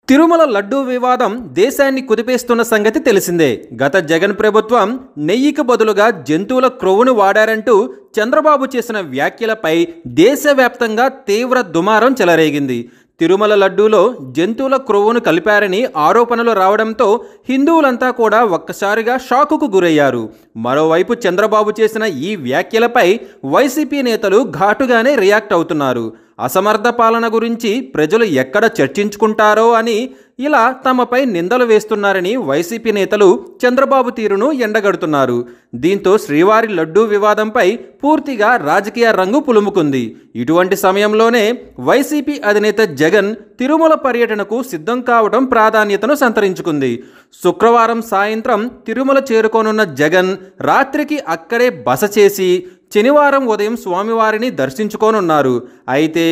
తిరుమల లడ్డూ వివాదం దేశాన్ని కుదిపేస్తున్న సంగతి తెలిసిందే. గత జగన్ ప్రభుత్వం నెయ్యికి బదులుగా జంతువుల క్రొవ్వును వాడారంటూ చంద్రబాబు చేసిన వ్యాఖ్యలపై దేశవ్యాప్తంగా తీవ్ర దుమారం చెలరేగింది. తిరుమల లడ్డూలో జంతువుల క్రొవ్వును కలిపారని ఆరోపణలు రావడంతో హిందువులంతా కూడా ఒక్కసారిగా షాకుకు గురయ్యారు. మరోవైపు చంద్రబాబు చేసిన ఈ వ్యాఖ్యలపై వైసీపీ నేతలు ఘాటుగానే రియాక్ట్ అవుతున్నారు. అసమర్థ పాలన గురించి ప్రజలు ఎక్కడ చర్చించుకుంటారో అని ఇలా తమపై నిందలు వేస్తున్నారని వైసీపీ నేతలు చంద్రబాబు తీరును ఎండగడుతున్నారు. దీంతో శ్రీవారి లడ్డూ వివాదంపై పూర్తిగా రాజకీయ రంగు పులుముకుంది. ఇటువంటి సమయంలోనే వైసీపీ అధినేత జగన్ తిరుమల పర్యటనకు సిద్ధం కావడం ప్రాధాన్యతను సంతరించుకుంది. శుక్రవారం సాయంత్రం తిరుమల చేరుకోనున్న జగన్ రాత్రికి అక్కడే బస చేసి శనివారం ఉదయం స్వామివారిని దర్శించుకోనున్నారు. అయితే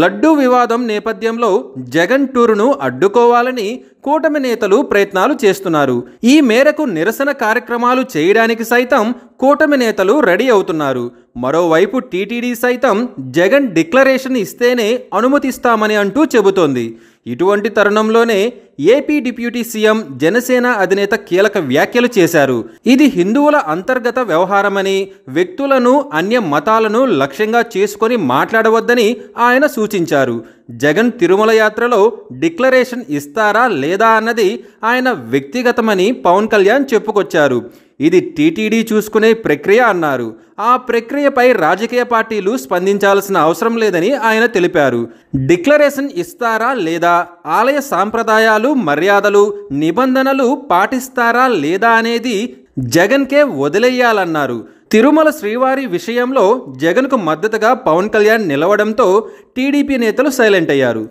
లడ్డూ వివాదం నేపథ్యంలో జగన్ టూరును అడ్డుకోవాలని కూటమి నేతలు ప్రయత్నాలు చేస్తున్నారు. ఈ మేరకు నిరసన కార్యక్రమాలు చేయడానికి సైతం కూటమి నేతలు రెడీ అవుతున్నారు. మరోవైపు టీటీడీ సైతం జగన్ డిక్లరేషన్ ఇస్తేనే అనుమతిస్తామని అంటూ చెబుతోంది. ఇటువంటి తరుణంలోనే ఏపీ డిప్యూటీ సీఎం జనసేన అధినేత కీలక వ్యాఖ్యలు చేశారు. ఇది హిందువుల అంతర్గత వ్యవహారమని, వ్యక్తులను అన్య మతాలను లక్ష్యంగా చేసుకొని మాట్లాడవద్దని ఆయన సూచించారు. జగన్ తిరుమల యాత్రలో డిక్లరేషన్ ఇస్తారా లేదా అన్నది ఆయన వ్యక్తిగతమని పవన్ కళ్యాణ్ చెప్పుకొచ్చారు. ఇది టీటీడీ చూసుకునే ప్రక్రియ అన్నారు. ఆ ప్రక్రియపై రాజకీయ పార్టీలు స్పందించాల్సిన అవసరం లేదని ఆయన తెలిపారు. డిక్లరేషన్ ఇస్తారా లేదా, ఆలయ సాంప్రదాయాలు, మర్యాదలు, నిబంధనలు పాటిస్తారా లేదా అనేది జగన్కే వదిలేయాలన్నారు. తిరుమల శ్రీవారి విషయంలో జగన్కు మద్దతుగా పవన్ కళ్యాణ్ నిలవడంతో టీడీపీ నేతలు సైలెంట్ అయ్యారు.